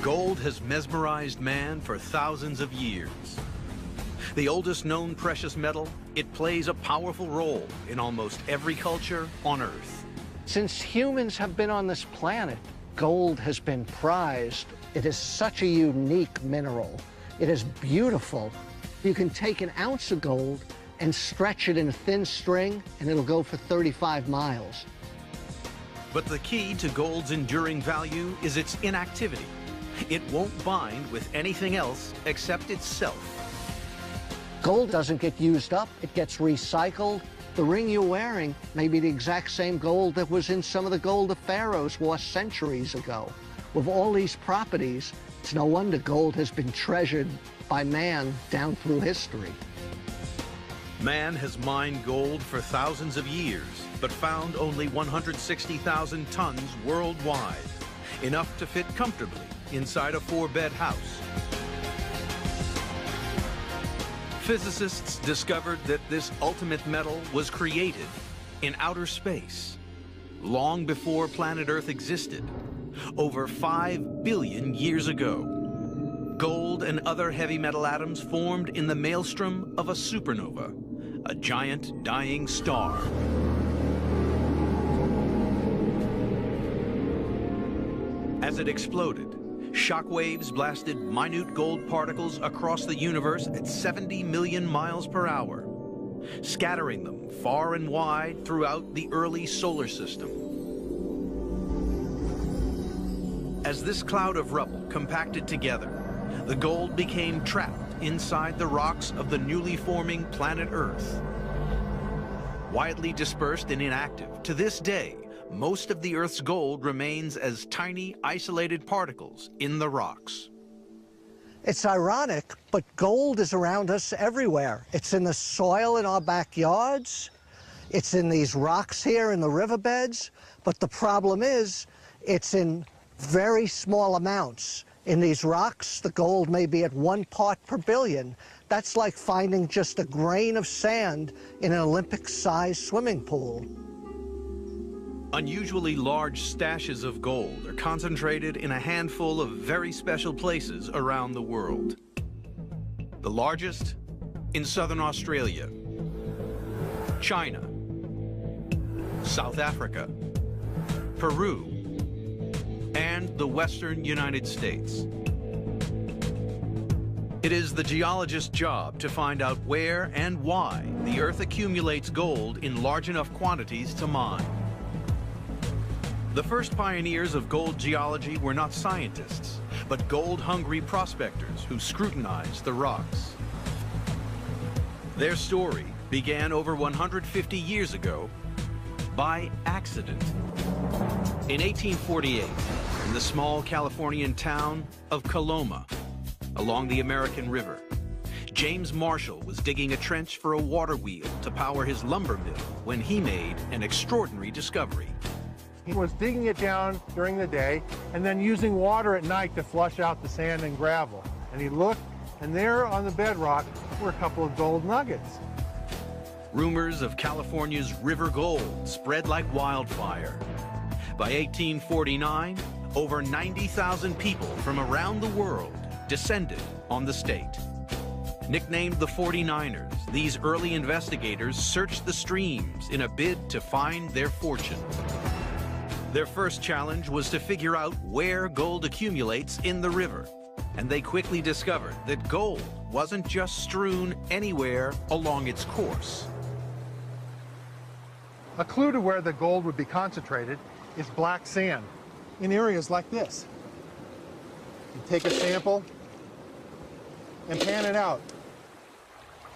Gold has mesmerized man for thousands of years. The oldest known precious metal, it plays a powerful role in almost every culture on Earth. Since humans have been on this planet, gold has been prized. It is such a unique mineral. It is beautiful. You can take an ounce of gold and stretch it in a thin string, and it'll go for 35 miles. But the key to gold's enduring value is its inactivity. It won't bind with anything else except itself. Gold doesn't get used up, it gets recycled. The ring you're wearing may be the exact same gold that was in some of the gold the pharaohs wore centuries ago. With all these properties, it's no wonder gold has been treasured by man down through history. Man has mined gold for thousands of years, but found only 160,000 tons worldwide, enough to fit comfortably inside a 4-bed house. Physicists discovered that this ultimate metal was created in outer space, long before planet Earth existed, over 5 billion years ago. Gold and other heavy metal atoms formed in the maelstrom of a supernova, a giant dying star. As it exploded, shock waves blasted minute gold particles across the universe at 70 million miles per hour, scattering them far and wide throughout the early solar system. As this cloud of rubble compacted together, the gold became trapped inside the rocks of the newly forming planet Earth. Widely dispersed and inactive, to this day, most of the Earth's gold remains as tiny, isolated particles in the rocks. It's ironic, but gold is around us everywhere. It's in the soil in our backyards. It's in these rocks here in the riverbeds. But the problem is, it's in very small amounts. In these rocks, the gold may be at 1 part per billion. That's like finding just a grain of sand in an Olympic-sized swimming pool. Unusually large stashes of gold are concentrated in a handful of very special places around the world. The largest in southern Australia, China, South Africa, Peru, and the western United States. It is the geologist's job to find out where and why the Earth accumulates gold in large enough quantities to mine. The first pioneers of gold geology were not scientists, but gold-hungry prospectors who scrutinized the rocks. Their story began over 150 years ago by accident. In 1848, in the small Californian town of Coloma, along the American River, James Marshall was digging a trench for a water wheel to power his lumber mill when he made an extraordinary discovery. He was digging it down during the day and then using water at night to flush out the sand and gravel. And he looked, and there on the bedrock were a couple of gold nuggets. Rumors of California's river gold spread like wildfire. By 1849, over 90,000 people from around the world descended on the state. Nicknamed the 49ers, these early investigators searched the streams in a bid to find their fortune. Their first challenge was to figure out where gold accumulates in the river, and they quickly discovered that gold wasn't just strewn anywhere along its course. A clue to where the gold would be concentrated is black sand in areas like this. You take a sample and pan it out.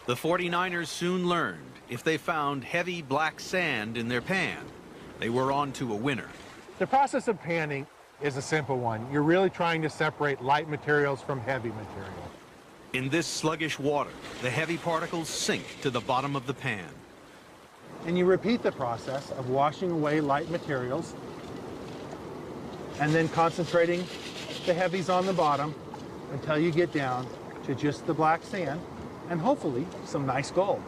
The 49ers soon learned if they found heavy black sand in their pan, they were on to a winner. The process of panning is a simple one. You're really trying to separate light materials from heavy material. In this sluggish water, the heavy particles sink to the bottom of the pan. And you repeat the process of washing away light materials and then concentrating the heavies on the bottom until you get down to just the black sand and hopefully some nice gold.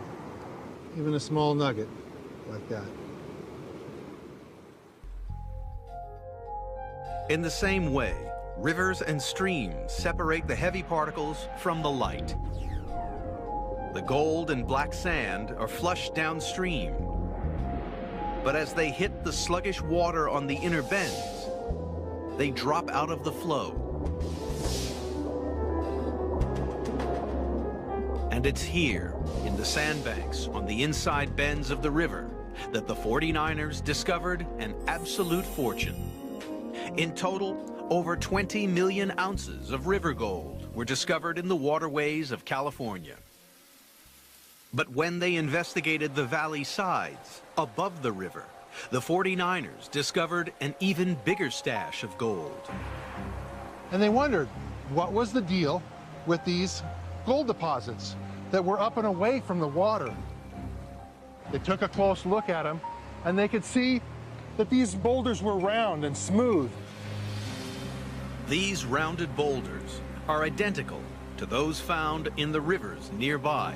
Even a small nugget like that. In the same way, rivers and streams separate the heavy particles from the light. The gold and black sand are flushed downstream. But as they hit the sluggish water on the inner bends, they drop out of the flow. And it's here, in the sandbanks on the inside bends of the river, that the 49ers discovered an absolute fortune. In total, over 20 million ounces of river gold were discovered in the waterways of California. But when they investigated the valley sides, above the river, the 49ers discovered an even bigger stash of gold. And they wondered, what was the deal with these gold deposits that were up and away from the water? They took a close look at them, and they could see that these boulders were round and smooth. These rounded boulders are identical to those found in the rivers nearby.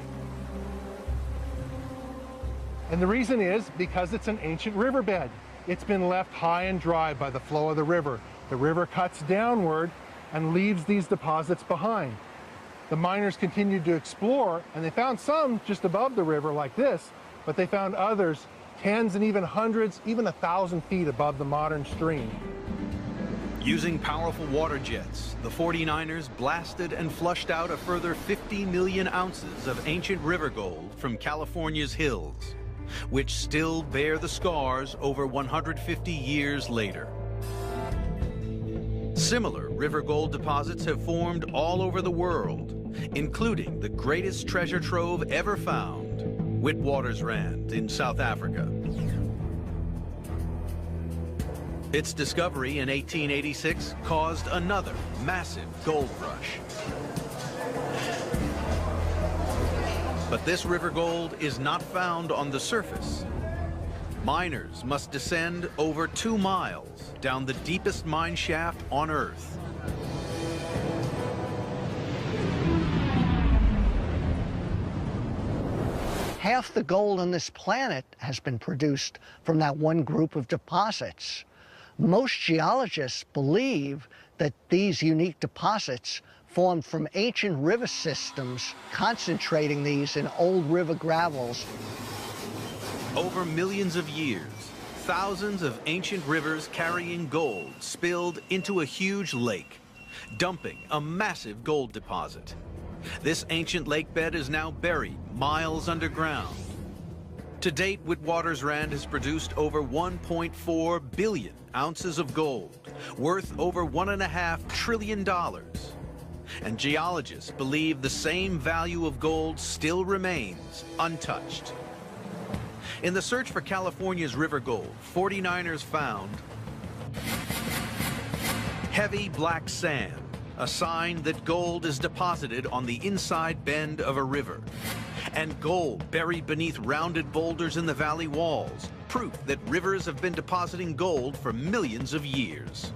And the reason is because it's an ancient riverbed. It's been left high and dry by the flow of the river. The river cuts downward and leaves these deposits behind. The miners continued to explore, and they found some just above the river like this, but they found others tens and even hundreds, even 1,000 feet above the modern stream. Using powerful water jets, the 49ers blasted and flushed out a further 50 million ounces of ancient river gold from California's hills, which still bear the scars over 150 years later. Similar river gold deposits have formed all over the world, including the greatest treasure trove ever found, Witwatersrand in South Africa. Its discovery in 1886 caused another massive gold rush. But this river gold is not found on the surface. Miners must descend over 2 miles down the deepest mine shaft on Earth. Half the gold on this planet has been produced from that one group of deposits. Most geologists believe that these unique deposits formed from ancient river systems, concentrating these in old river gravels. Over millions of years, thousands of ancient rivers carrying gold spilled into a huge lake, dumping a massive gold deposit. This ancient lake bed is now buried miles underground. To date, Witwatersrand has produced over 1.4 billion ounces of gold, worth over $1.5 trillion. And geologists believe the same value of gold still remains untouched. In the search for California's river gold, 49ers found heavy black sand, a sign that gold is deposited on the inside bend of a river, and gold buried beneath rounded boulders in the valley walls, proof that rivers have been depositing gold for millions of years.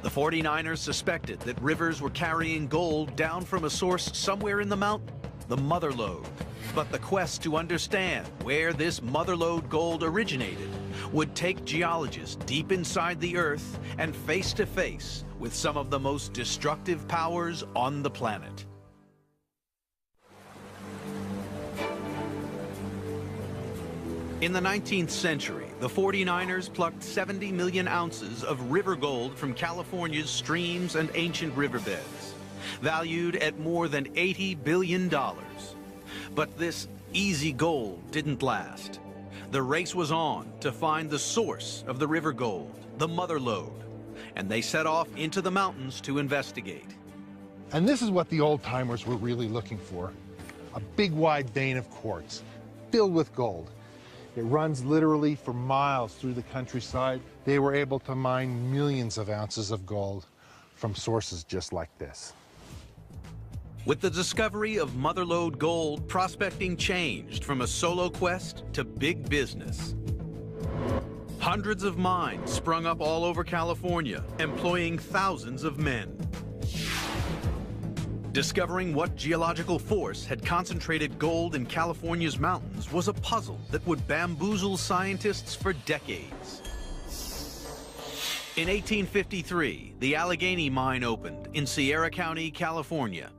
The 49ers suspected that rivers were carrying gold down from a source somewhere in the mountain, the mother lode. But the quest to understand where this mother lode gold originated would take geologists deep inside the Earth and face to face with some of the most destructive powers on the planet. In the 19th century, the 49ers plucked 70 million ounces of river gold from California's streams and ancient riverbeds, valued at more than $80 billion. But this easy gold didn't last. The race was on to find the source of the river gold, the mother lode, and they set off into the mountains to investigate. And this is what the old-timers were really looking for: a big wide vein of quartz filled with gold. It runs literally for miles through the countryside. They were able to mine millions of ounces of gold from sources just like this. With the discovery of mother lode gold, prospecting changed from a solo quest to big business. Hundreds of mines sprung up all over California, employing thousands of men. Discovering what geological force had concentrated gold in California's mountains was a puzzle that would bamboozle scientists for decades. In 1853, the Allegheny mine opened in Sierra County, California.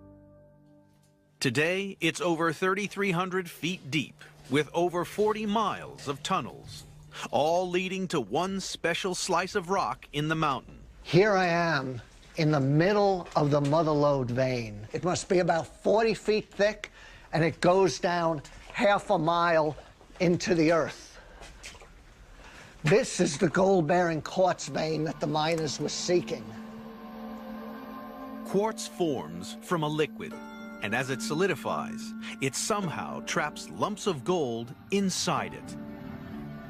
Today, it's over 3,300 feet deep, with over 40 miles of tunnels, all leading to one special slice of rock in the mountain. Here I am in the middle of the Mother Lode vein. It must be about 40 feet thick, and it goes down half a mile into the earth. This is the gold-bearing quartz vein that the miners were seeking. Quartz forms from a liquid, and as it solidifies, it somehow traps lumps of gold inside it.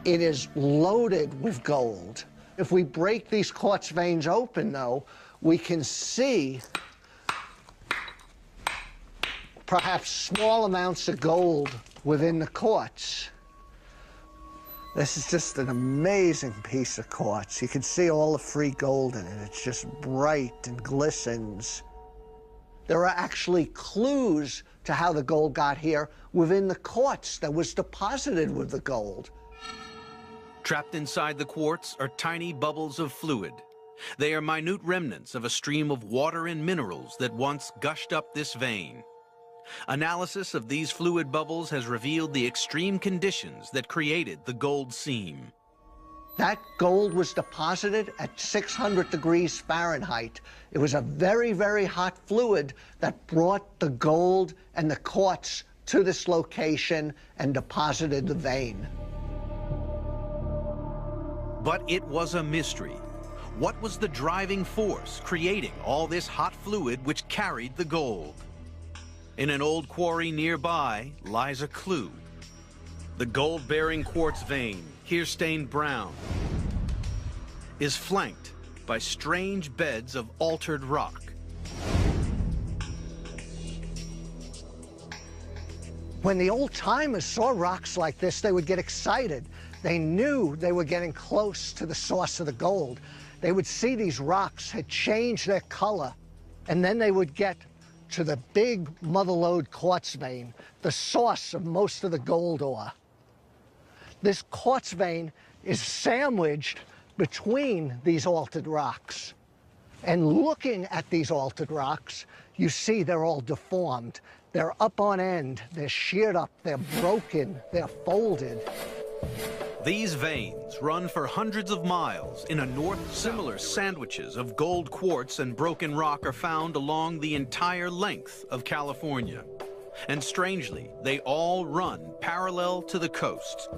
It is loaded with gold. If we break these quartz veins open, though, we can see perhaps small amounts of gold within the quartz. This is just an amazing piece of quartz. You can see all the free gold in it. It's just bright and glistens. There are actually clues to how the gold got here within the quartz that was deposited with the gold. Trapped inside the quartz are tiny bubbles of fluid. They are minute remnants of a stream of water and minerals that once gushed up this vein. Analysis of these fluid bubbles has revealed the extreme conditions that created the gold seam. That gold was deposited at 600 degrees Fahrenheit. It was a very, very hot fluid that brought the gold and the quartz to this location and deposited the vein. But it was a mystery. What was the driving force creating all this hot fluid which carried the gold? In an old quarry nearby lies a clue. The gold-bearing quartz vein, here stained brown, is flanked by strange beds of altered rock. When the old-timers saw rocks like this, they would get excited. They knew they were getting close to the source of the gold. They would see these rocks had changed their color, and then they would get to the big Mother Lode quartz vein, the source of most of the gold ore. This quartz vein is sandwiched between these altered rocks. And looking at these altered rocks, you see they're all deformed. They're up on end, they're sheared up, they're broken, they're folded. These veins run for hundreds of miles in a north. Similar sandwiches of gold quartz and broken rock are found along the entire length of California. And strangely, they all run parallel to the coast.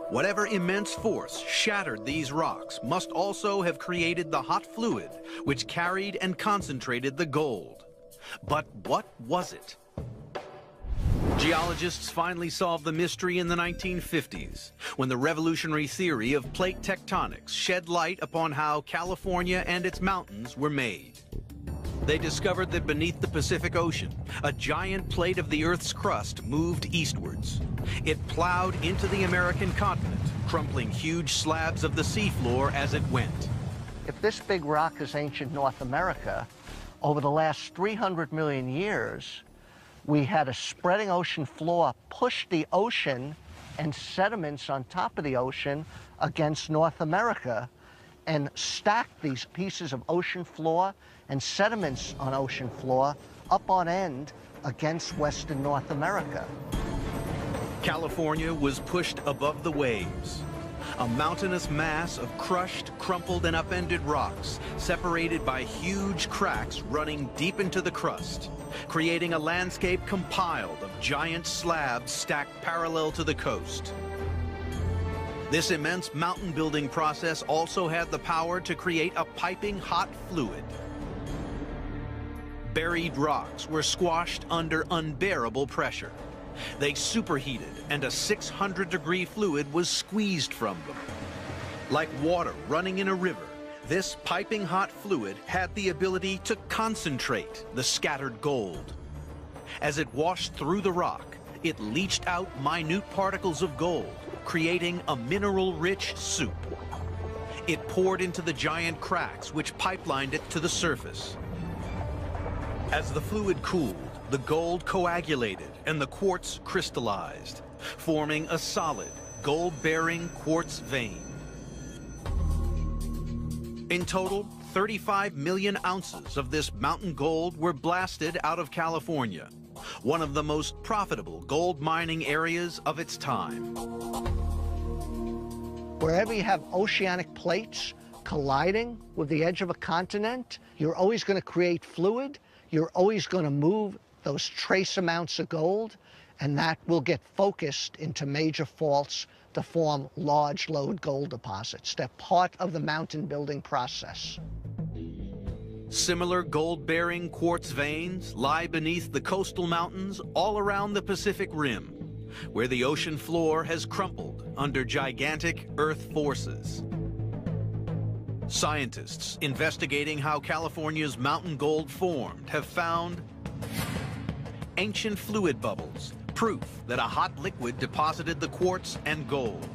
Whatever immense force shattered these rocks must also have created the hot fluid which carried and concentrated the gold. But what was it? Geologists finally solved the mystery in the 1950s, when the revolutionary theory of plate tectonics shed light upon how California and its mountains were made. They discovered that beneath the Pacific Ocean, a giant plate of the Earth's crust moved eastwards. It plowed into the American continent, crumpling huge slabs of the seafloor as it went. If this big rock is ancient North America, over the last 300 million years, we had a spreading ocean floor push the ocean and sediments on top of the ocean against North America and stack these pieces of ocean floor and sediments on ocean floor up on end against Western North America. California was pushed above the waves. A mountainous mass of crushed, crumpled, and upended rocks separated by huge cracks running deep into the crust, creating a landscape compiled of giant slabs stacked parallel to the coast. This immense mountain-building process also had the power to create a piping hot fluid. Buried rocks were squashed under unbearable pressure. They superheated, and a 600-degree fluid was squeezed from them. Like water running in a river, this piping hot fluid had the ability to concentrate the scattered gold. As it washed through the rock, it leached out minute particles of gold, creating a mineral-rich soup. It poured into the giant cracks which pipelined it to the surface. As the fluid cooled, the gold coagulated and the quartz crystallized, forming a solid, gold-bearing quartz vein. In total, 35 million ounces of this mountain gold were blasted out of California, one of the most profitable gold mining areas of its time. Wherever you have oceanic plates colliding with the edge of a continent, you're always going to create fluid, you're always going to move those trace amounts of gold, and that will get focused into major faults to form large load gold deposits. They're part of the mountain building process. Similar gold-bearing quartz veins lie beneath the coastal mountains all around the Pacific Rim, where the ocean floor has crumpled under gigantic Earth forces. Scientists investigating how California's mountain gold formed have found ancient fluid bubbles, proof that a hot liquid deposited the quartz and gold.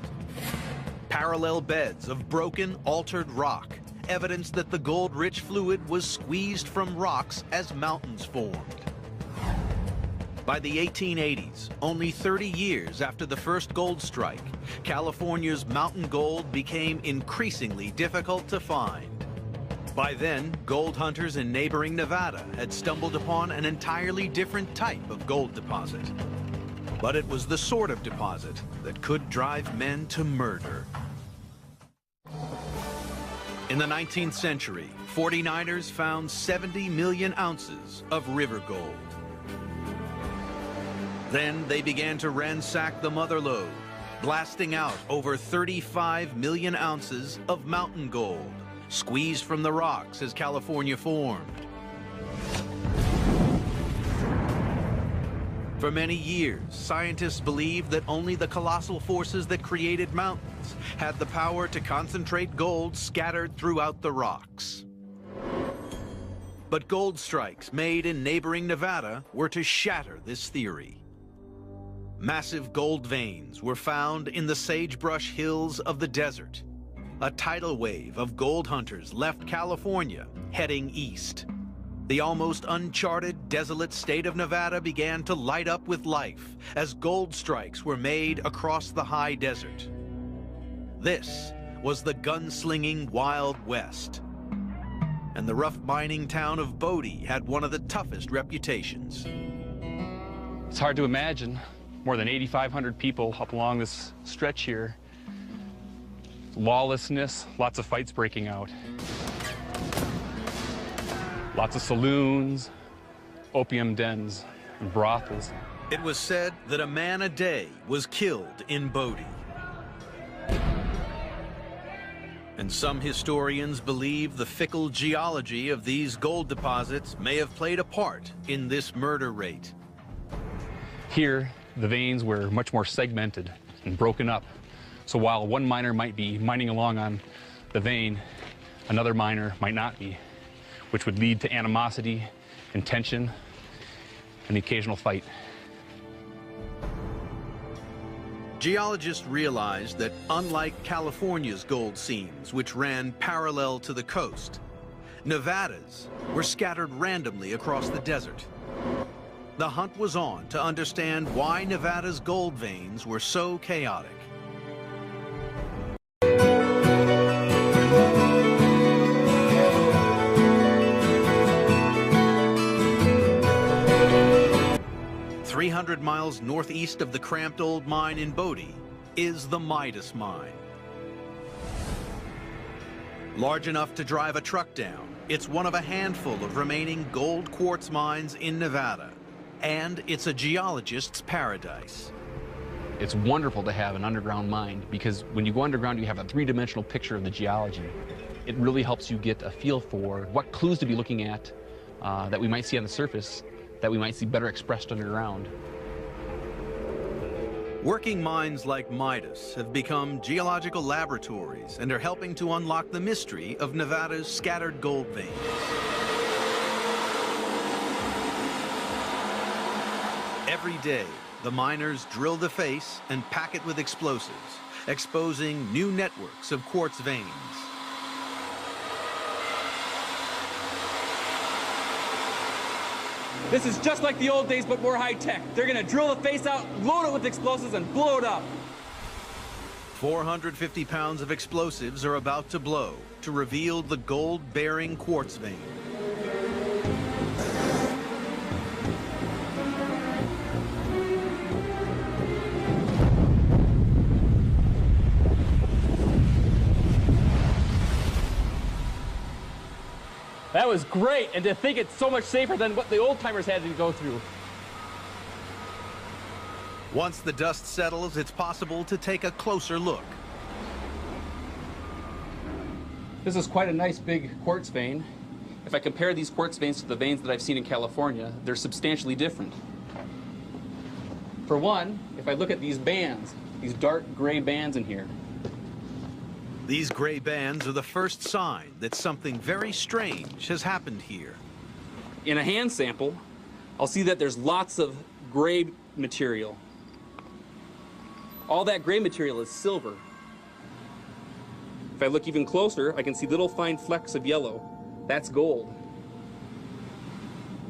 Parallel beds of broken, altered rock, evidence that the gold-rich fluid was squeezed from rocks as mountains formed. By the 1880s, only 30 years after the first gold strike, California's mountain gold became increasingly difficult to find. By then, gold hunters in neighboring Nevada had stumbled upon an entirely different type of gold deposit. But it was the sort of deposit that could drive men to murder. In the 19th century, 49ers found 70 million ounces of river gold. Then they began to ransack the mother lode, blasting out over 35 million ounces of mountain gold, squeezed from the rocks as California formed. For many years, scientists believed that only the colossal forces that created mountains had the power to concentrate gold scattered throughout the rocks. But gold strikes made in neighboring Nevada were to shatter this theory. Massive gold veins were found in the sagebrush hills of the desert. A tidal wave of gold hunters left California, heading east. The almost uncharted, desolate state of Nevada began to light up with life as gold strikes were made across the high desert. This was the gunslinging Wild West. And the rough mining town of Bodie had one of the toughest reputations. It's hard to imagine. More than 8,500 people up along this stretch here. Lawlessness, lots of fights breaking out. Lots of saloons, opium dens, and brothels. It was said that a man a day was killed in Bodie. And some historians believe the fickle geology of these gold deposits may have played a part in this murder rate. Here, the veins were much more segmented and broken up. So while one miner might be mining along on the vein, another miner might not be, which would lead to animosity and tension and the occasional fight. Geologists realized that unlike California's gold seams, which ran parallel to the coast, Nevada's were scattered randomly across the desert. The hunt was on to understand why Nevada's gold veins were so chaotic. "300 miles northeast of the cramped old mine in Bodie is the Midas Mine. Large enough to drive a truck down, it's one of a handful of remaining gold quartz mines in Nevada. And it's a geologist's paradise. It's wonderful to have an underground mine because when you go underground, you have a three-dimensional picture of the geology. It really helps you get a feel for what clues to be looking at that we might see on the surface, that we might see better expressed underground. Working mines like Midas have become geological laboratories and are helping to unlock the mystery of Nevada's scattered gold veins. Every day, the miners drill the face and pack it with explosives, exposing new networks of quartz veins. This is just like the old days, but more high-tech. They're gonna drill the face out, load it with explosives, and blow it up. 450 pounds of explosives are about to blow to reveal the gold-bearing quartz vein. That was great, and to think it's so much safer than what the old-timers had to go through. Once the dust settles, it's possible to take a closer look. This is quite a nice big quartz vein. If I compare these quartz veins to the veins that I've seen in California, they're substantially different. For one, if I look at these bands, these dark gray bands in here, These gray bands are the first sign that something very strange has happened here. in a hand sample, I'll see that there's lots of gray material. All that gray material is silver. If I look even closer, I can see little fine flecks of yellow. That's gold.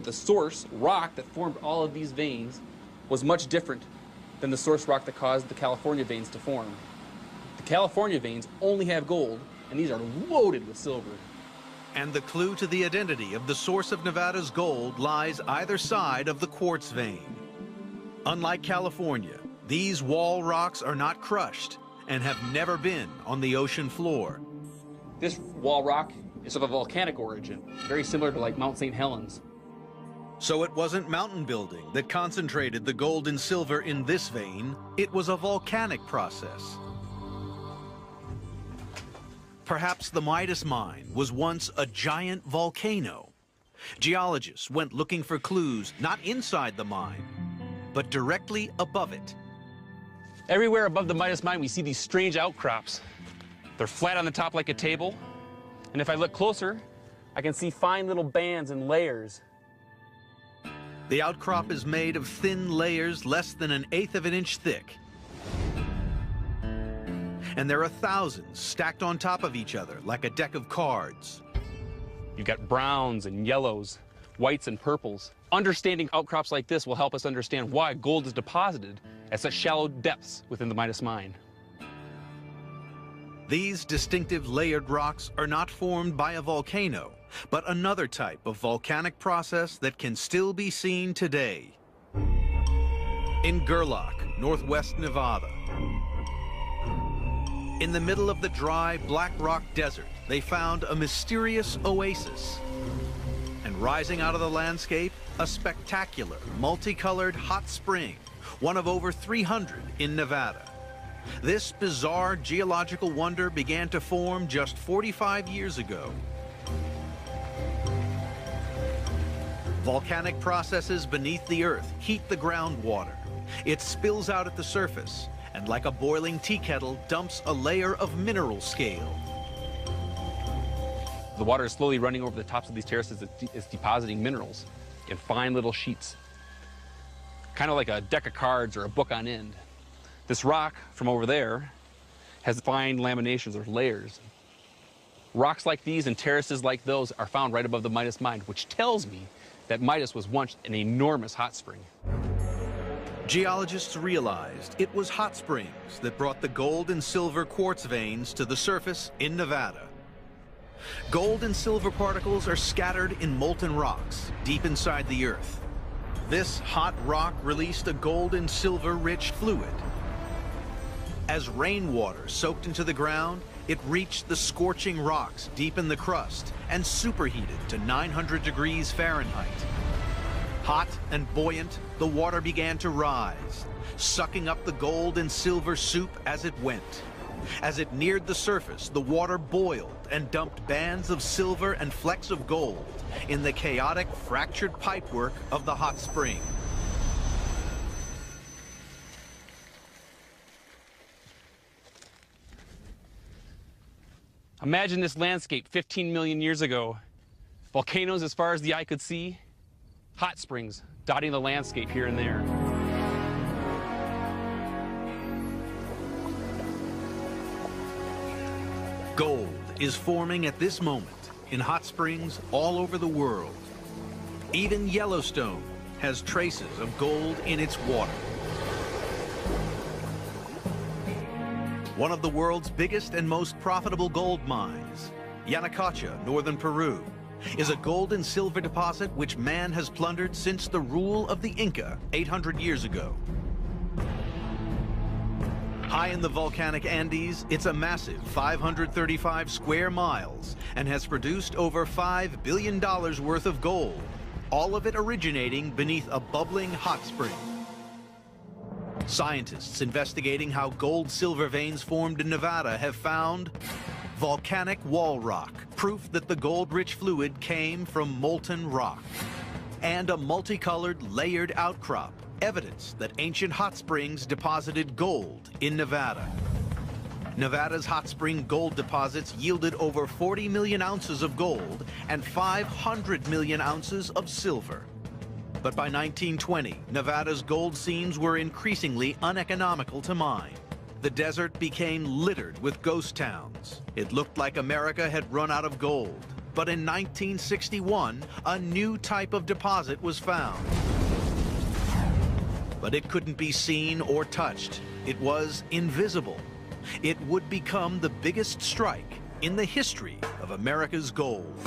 The source rock that formed all of these veins was much different than the source rock that caused the California veins to form. The California veins only have gold, and these are loaded with silver. And the clue to the identity of the source of Nevada's gold lies either side of the quartz vein. Unlike California, these wall rocks are not crushed and have never been on the ocean floor. This wall rock is of a volcanic origin, very similar to like Mount St. Helens. So it wasn't mountain building that concentrated the gold and silver in this vein, it was a volcanic process. Perhaps the Midas mine was once a giant volcano. Geologists went looking for clues not inside the mine, but directly above it. Everywhere above the Midas mine, we see these strange outcrops. They're flat on the top like a table, and if I look closer, I can see fine little bands and layers. The outcrop is made of thin layers less than 1/8 of an inch thick. And there are thousands stacked on top of each other like a deck of cards. You've got browns and yellows, whites and purples. Understanding outcrops like this will help us understand why gold is deposited at such shallow depths within the Midas mine. These distinctive layered rocks are not formed by a volcano, but another type of volcanic process that can still be seen today. In Gerlach, northwest Nevada. In the middle of the dry, black rock desert, they found a mysterious oasis. And rising out of the landscape, a spectacular, multicolored hot spring, one of over 300 in Nevada. This bizarre geological wonder began to form just 45 years ago. Volcanic processes beneath the earth heat the groundwater. It spills out at the surface, and like a boiling tea kettle, dumps a layer of mineral scale. The water is slowly running over the tops of these terraces. It's depositing minerals in fine little sheets, kind of like a deck of cards or a book on end. This rock from over there has fine laminations or layers. Rocks like these and terraces like those are found right above the Midas mine, which tells me that Midas was once an enormous hot spring. Geologists realized it was hot springs that brought the gold and silver quartz veins to the surface in Nevada. Gold and silver particles are scattered in molten rocks deep inside the earth. This hot rock released a gold and silver-rich fluid. As rainwater soaked into the ground, it reached the scorching rocks deep in the crust and superheated to 900 degrees Fahrenheit. Hot and buoyant, the water began to rise, sucking up the gold and silver soup as it went. As it neared the surface, the water boiled and dumped bands of silver and flecks of gold in the chaotic, fractured pipework of the hot spring. Imagine this landscape 15 million years ago. Volcanoes as far as the eye could see, hot springs dotting the landscape here and there. Gold is forming at this moment in hot springs all over the world. Even Yellowstone has traces of gold in its water. One of the world's biggest and most profitable gold mines, Yanacocha, northern Peru, is a gold and silver deposit which man has plundered since the rule of the Inca 800 years ago. High in the volcanic Andes, it's a massive 535 square miles and has produced over $5 billion worth of gold, all of it originating beneath a bubbling hot spring. Scientists investigating how gold-silver veins formed in Nevada have found volcanic wall rock, proof that the gold-rich fluid came from molten rock, and a multicolored layered outcrop, evidence that ancient hot springs deposited gold in Nevada. Nevada's hot spring gold deposits yielded over 40 million ounces of gold and 500 million ounces of silver. But by 1920, Nevada's gold seams were increasingly uneconomical to mine. The desert became littered with ghost towns. It looked like America had run out of gold. But in 1961, a new type of deposit was found. But it couldn't be seen or touched. It was invisible. It would become the biggest strike in the history of America's gold.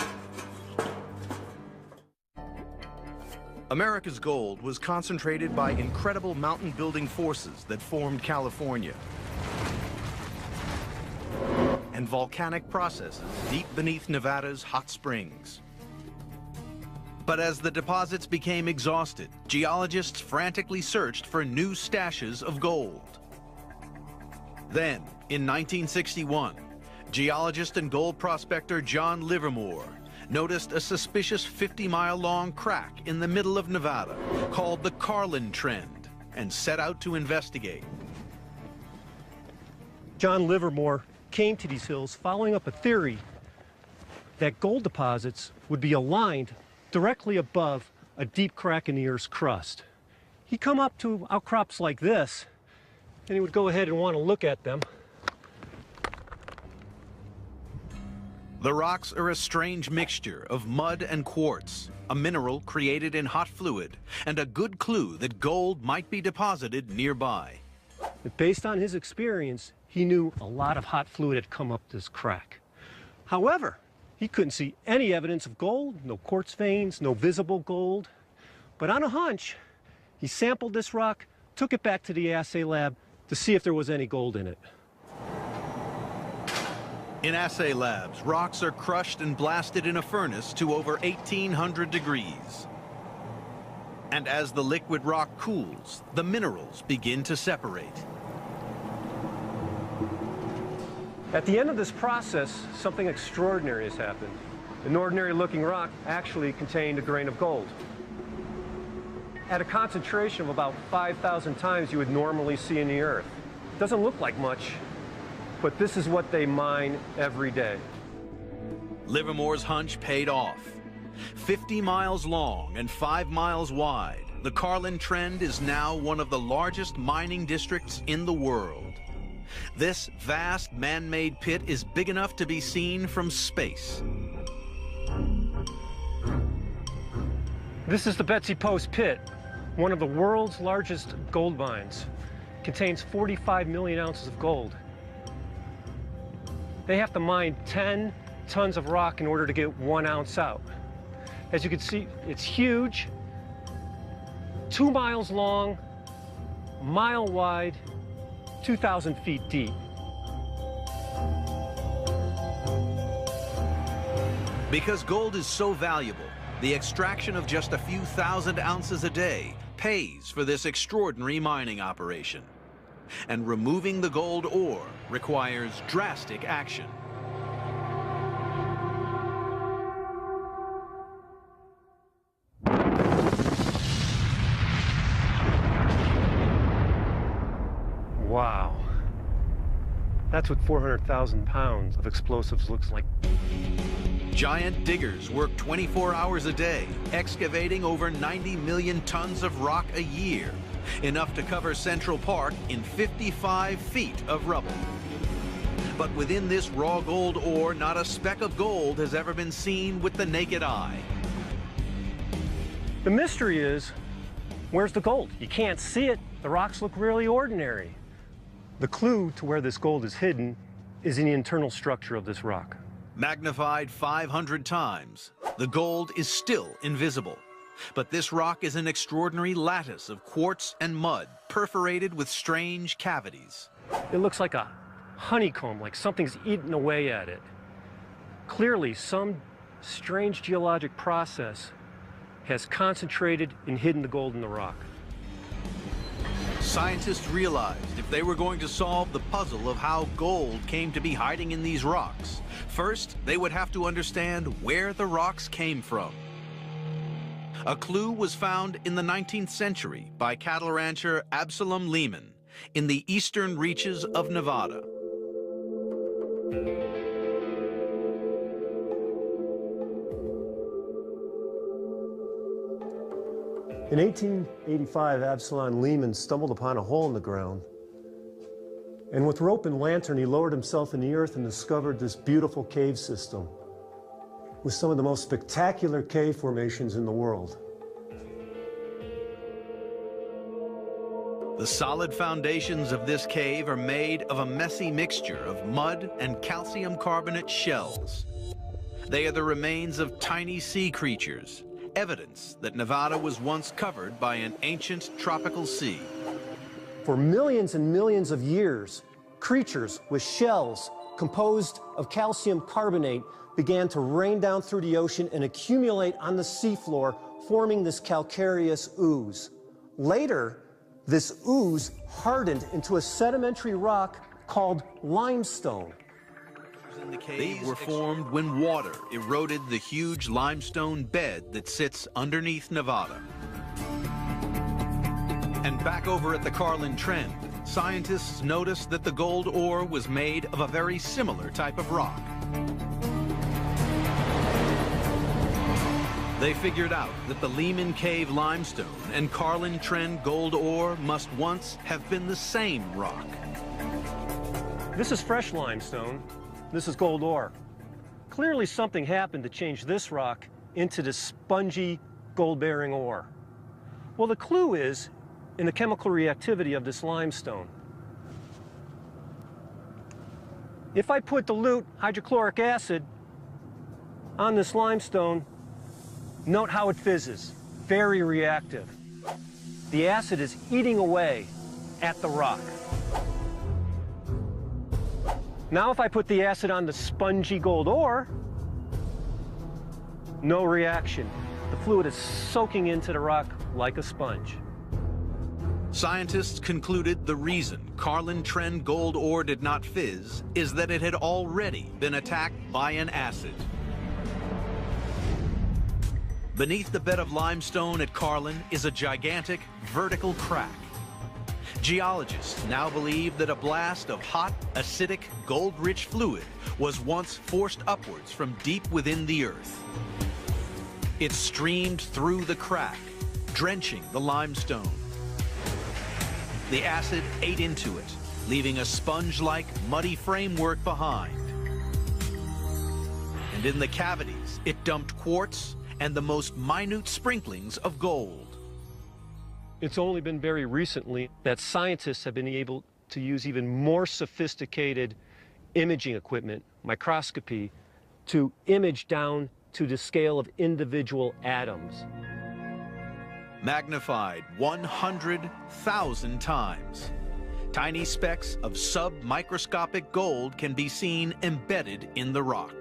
America's gold was concentrated by incredible mountain-building forces that formed California and volcanic processes deep beneath Nevada's hot springs. But as the deposits became exhausted, geologists frantically searched for new stashes of gold. Then, in 1961, geologist and gold prospector John Livermore noticed a suspicious 50-mile-long crack in the middle of Nevada called the Carlin Trend and set out to investigate. John Livermore came to these hills following up a theory that gold deposits would be aligned directly above a deep crack in the Earth's crust. He'd come up to outcrops like this, and he would go ahead and want to look at them. The rocks are a strange mixture of mud and quartz, a mineral created in hot fluid, and a good clue that gold might be deposited nearby. But based on his experience, he knew a lot of hot fluid had come up this crack. However, he couldn't see any evidence of gold, no quartz veins, no visible gold. But on a hunch, he sampled this rock, took it back to the assay lab to see if there was any gold in it. In assay labs, rocks are crushed and blasted in a furnace to over 1,800 degrees. And as the liquid rock cools, the minerals begin to separate. At the end of this process, something extraordinary has happened. An ordinary-looking rock actually contained a grain of gold. At a concentration of about 5,000 times you would normally see in the Earth. It doesn't look like much, but this is what they mine every day. Livermore's hunch paid off. 50 miles long and 5 miles wide, the Carlin Trend is now one of the largest mining districts in the world. This vast man-made pit is big enough to be seen from space. This is the Betsy Post Pit, one of the world's largest gold mines. It contains 45 million ounces of gold. They have to mine 10 tons of rock in order to get 1 ounce out. As you can see, it's huge, 2 miles long, mile wide, 2,000 feet deep. Because gold is so valuable, the extraction of just a few thousand ounces a day pays for this extraordinary mining operation. And removing the gold ore requires drastic action. Wow. That's what 400,000 pounds of explosives looks like. Giant diggers work 24 hours a day, excavating over 90 million tons of rock a year, enough to cover Central Park in 55 feet of rubble. But within this raw gold ore, not a speck of gold has ever been seen with the naked eye. The mystery is, where's the gold? You can't see it. The rocks look really ordinary. The clue to where this gold is hidden is in the internal structure of this rock. Magnified 500 times, the gold is still invisible. But this rock is an extraordinary lattice of quartz and mud, perforated with strange cavities. It looks like a honeycomb, like something's eaten away at it. Clearly, some strange geologic process has concentrated and hidden the gold in the rock. Scientists realized if they were going to solve the puzzle of how gold came to be hiding in these rocks, first they would have to understand where the rocks came from. A clue was found in the 19th century by cattle rancher Absalom Lehman in the eastern reaches of Nevada. In 1885, Absalom Lehman stumbled upon a hole in the ground. And with rope and lantern, he lowered himself in the earth and discovered this beautiful cave system with some of the most spectacular cave formations in the world. The solid foundations of this cave are made of a messy mixture of mud and calcium carbonate shells. They are the remains of tiny sea creatures, evidence that Nevada was once covered by an ancient tropical sea. For millions and millions of years, creatures with shells composed of calcium carbonate began to rain down through the ocean and accumulate on the seafloor, forming this calcareous ooze. Later, this ooze hardened into a sedimentary rock called limestone. These were formed when water eroded the huge limestone bed that sits underneath Nevada. And back over at the Carlin Trend, scientists noticed that the gold ore was made of a very similar type of rock. They figured out that the Lehman Cave limestone and Carlin Trend gold ore must once have been the same rock. This is fresh limestone. This is gold ore. Clearly something happened to change this rock into this spongy gold-bearing ore. Well, the clue is in the chemical reactivity of this limestone. If I put dilute hydrochloric acid on this limestone, note how it fizzes. Very reactive. The acid is eating away at the rock. Now if I put the acid on the spongy gold ore, no reaction. The fluid is soaking into the rock like a sponge. Scientists concluded the reason Carlin Trend gold ore did not fizz is that it had already been attacked by an acid. Beneath the bed of limestone at Carlin is a gigantic vertical crack. Geologists now believe that a blast of hot, acidic, gold-rich fluid was once forced upwards from deep within the earth. It streamed through the crack, drenching the limestone. The acid ate into it, leaving a sponge-like, muddy framework behind. And in the cavities, it dumped quartz and the most minute sprinklings of gold. It's only been very recently that scientists have been able to use even more sophisticated imaging equipment, microscopy, to image down to the scale of individual atoms. Magnified 100,000 times. Tiny specks of sub-microscopic gold can be seen embedded in the rock.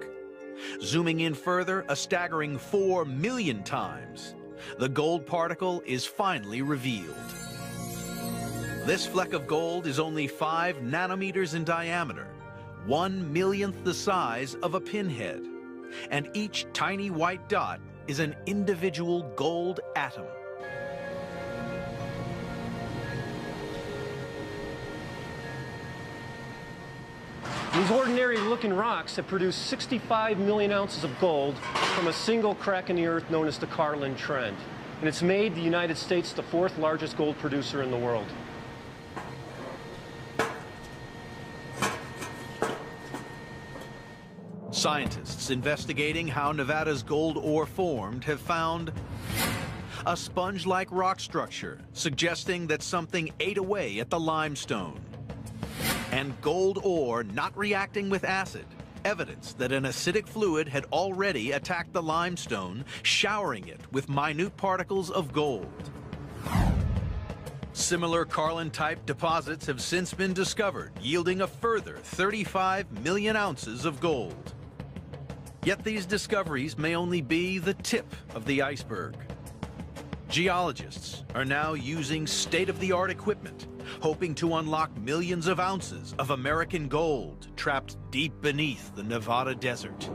Zooming in further, a staggering 4 million times. The gold particle is finally revealed. This fleck of gold is only 5 nanometers in diameter, 1/1,000,000th the size of a pinhead, and each tiny white dot is an individual gold atom. These ordinary-looking rocks have produced 65 million ounces of gold from a single crack in the earth known as the Carlin Trend. And it's made the United States the 4th largest gold producer in the world. Scientists investigating how Nevada's gold ore formed have found a sponge-like rock structure, suggesting that something ate away at the limestone. and gold ore not reacting with acid, evidence that an acidic fluid had already attacked the limestone, showering it with minute particles of gold. Similar Carlin-type deposits have since been discovered, yielding a further 35 million ounces of gold. Yet these discoveries may only be the tip of the iceberg. Geologists are now using state-of-the-art equipment, hoping to unlock millions of ounces of American gold trapped deep beneath the Nevada desert.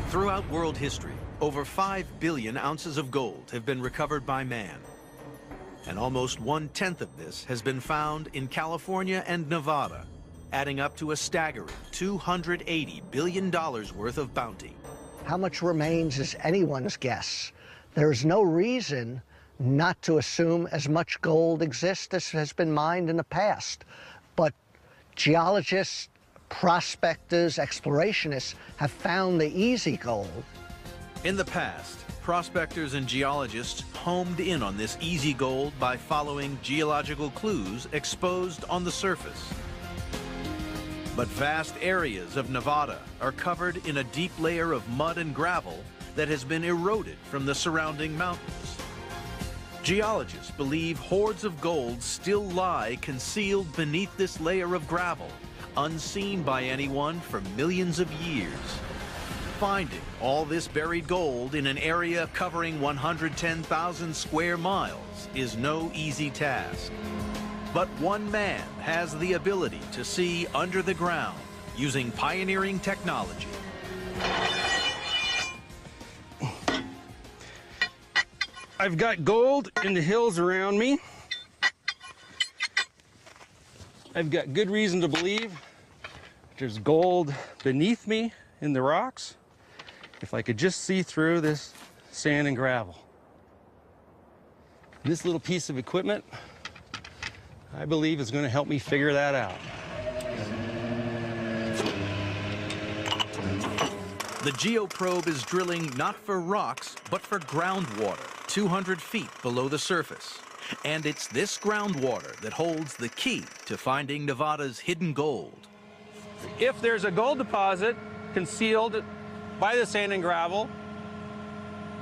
Throughout world history, over 5 billion ounces of gold have been recovered by man. And almost 1/10 of this has been found in California and Nevada, adding up to a staggering $280 billion worth of bounty. How much remains is anyone's guess. There is no reason not to assume as much gold exists as has been mined in the past. But geologists, prospectors, explorationists have found the easy gold. In the past, prospectors and geologists homed in on this easy gold by following geological clues exposed on the surface. But vast areas of Nevada are covered in a deep layer of mud and gravel that has been eroded from the surrounding mountains. Geologists believe hoards of gold still lie concealed beneath this layer of gravel, unseen by anyone for millions of years. Finding all this buried gold in an area covering 110,000 square miles is no easy task. But one man has the ability to see under the ground using pioneering technology. I've got gold in the hills around me. I've got good reason to believe there's gold beneath me in the rocks. If I could just see through this sand and gravel. This little piece of equipment, I believe, is going to help me figure that out. The geoprobe is drilling not for rocks, but for groundwater 200 feet below the surface. And it's this groundwater that holds the key to finding Nevada's hidden gold. If there's a gold deposit concealed by the sand and gravel,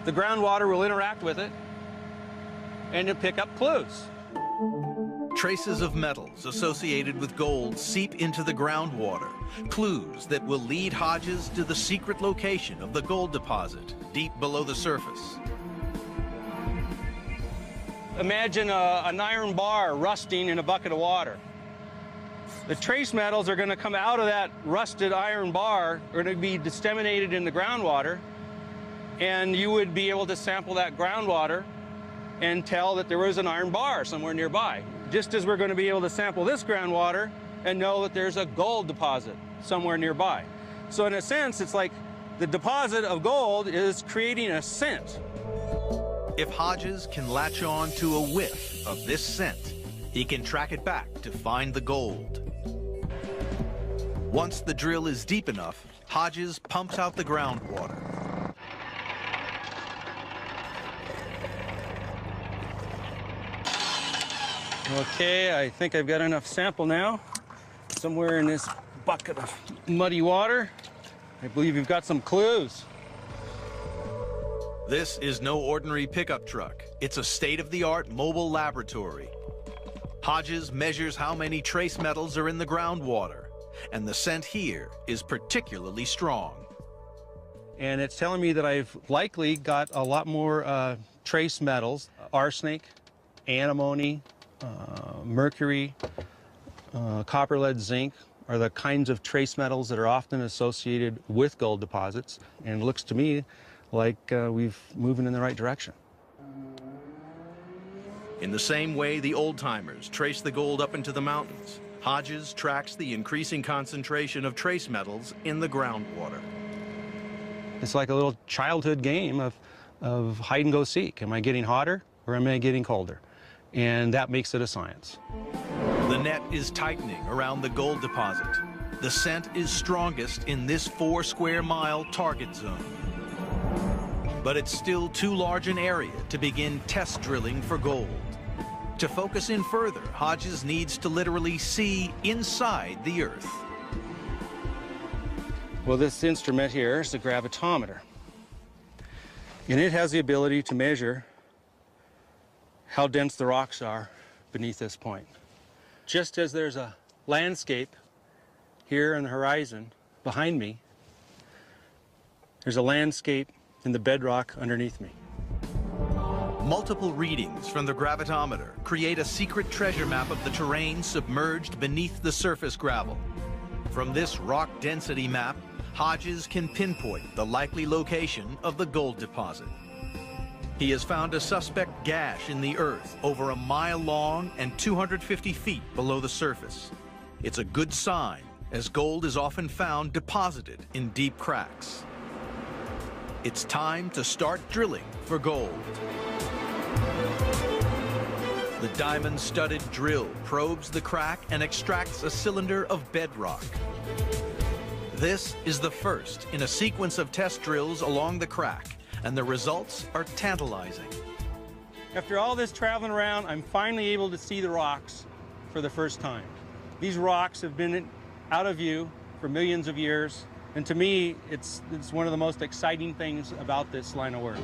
the groundwater will interact with it and it'll pick up clues. Traces of metals associated with gold seep into the groundwater, clues that will lead Hodges to the secret location of the gold deposit deep below the surface. Imagine an iron bar rusting in a bucket of water. The trace metals are going to come out of that rusted iron bar, are going to be disseminated in the groundwater, and you would be able to sample that groundwater and tell that there was an iron bar somewhere nearby. Just as we're going to be able to sample this groundwater and know that there's a gold deposit somewhere nearby. So in a sense, it's like the deposit of gold is creating a scent. If Hodges can latch on to a whiff of this scent, he can track it back to find the gold. Once the drill is deep enough, Hodges pumps out the groundwater. Okay, I think I've got enough sample now. Somewhere in this bucket of muddy water, I believe you've got some clues. This is no ordinary pickup truck. It's a state-of-the-art mobile laboratory. Hodges measures how many trace metals are in the groundwater, and the scent here is particularly strong. And it's telling me that I've likely got a lot more trace metals. Arsenic, antimony, mercury, copper, lead, zinc are the kinds of trace metals that are often associated with gold deposits. And it looks to me like we've moving in the right direction. In the same way the old-timers traced the gold up into the mountains, Hodges tracks the increasing concentration of trace metals in the groundwater. It's like a little childhood game of hide and go seek. Am I getting hotter or am I getting colder? And that makes it a science. The net is tightening around the gold deposit. The scent is strongest in this 4 square mile target zone. But it's still too large an area to begin test drilling for gold. To focus in further, Hodges needs to literally see inside the Earth. Well, this instrument here is the gravitometer. And it has the ability to measure how dense the rocks are beneath this point. Just as there's a landscape here on the horizon behind me, there's a landscape in the bedrock underneath me. Multiple readings from the gravitometer create a secret treasure map of the terrain submerged beneath the surface gravel. From this rock density map, Hodges can pinpoint the likely location of the gold deposit. He has found a suspect gash in the earth over a mile long and 250 feet below the surface. It's a good sign, as gold is often found deposited in deep cracks. It's time to start drilling for gold. The diamond-studded drill probes the crack and extracts a cylinder of bedrock. This is the first in a sequence of test drills along the crack, and the results are tantalizing. After all this traveling around, I'm finally able to see the rocks for the first time. These rocks have been out of view for millions of years, and to me, it's one of the most exciting things about this line of work.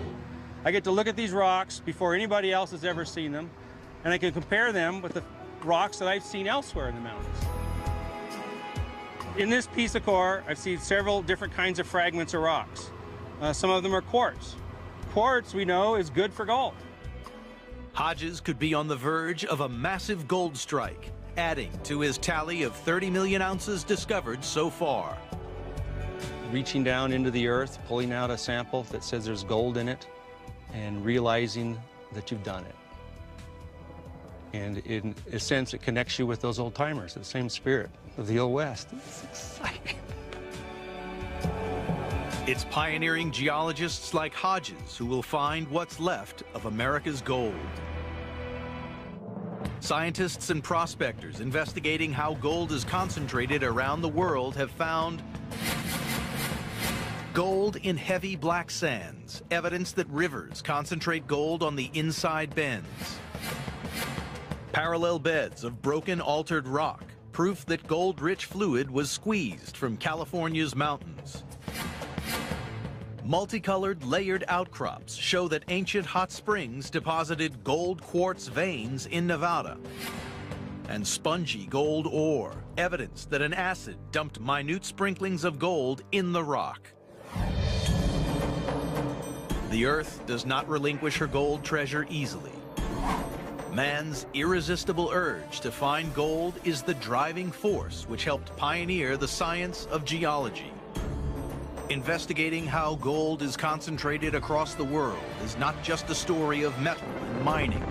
I get to look at these rocks before anybody else has ever seen them, and I can compare them with the rocks that I've seen elsewhere in the mountains. In this piece of core, I've seen several different kinds of fragments of rocks. Some of them are quartz. Quartz, we know, is good for gold. Hodges could be on the verge of a massive gold strike, adding to his tally of 30 million ounces discovered so far. Reaching down into the earth, pulling out a sample that says there's gold in it, and realizing that you've done it. And in a sense, it connects you with those old timers, the same spirit of the Old West. It's exciting. It's pioneering geologists like Hodges who will find what's left of America's gold. Scientists and prospectors investigating how gold is concentrated around the world have found gold in heavy black sands, evidence that rivers concentrate gold on the inside bends. Parallel beds of broken, altered rock, proof that gold-rich fluid was squeezed from California's mountains. Multicolored, layered outcrops show that ancient hot springs deposited gold quartz veins in Nevada. And spongy gold ore, evidence that an acid dumped minute sprinklings of gold in the rock. The Earth does not relinquish her gold treasure easily. Man's irresistible urge to find gold is the driving force which helped pioneer the science of geology. Investigating how gold is concentrated across the world is not just a story of metal and mining.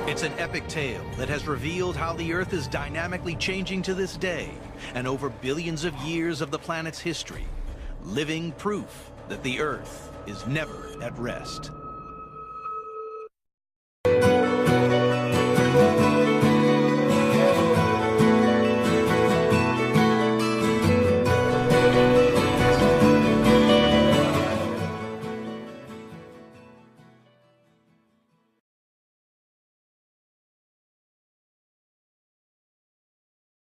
It's an epic tale that has revealed how the Earth is dynamically changing to this day, and over billions of years of the planet's history, living proof that the Earth is never at rest.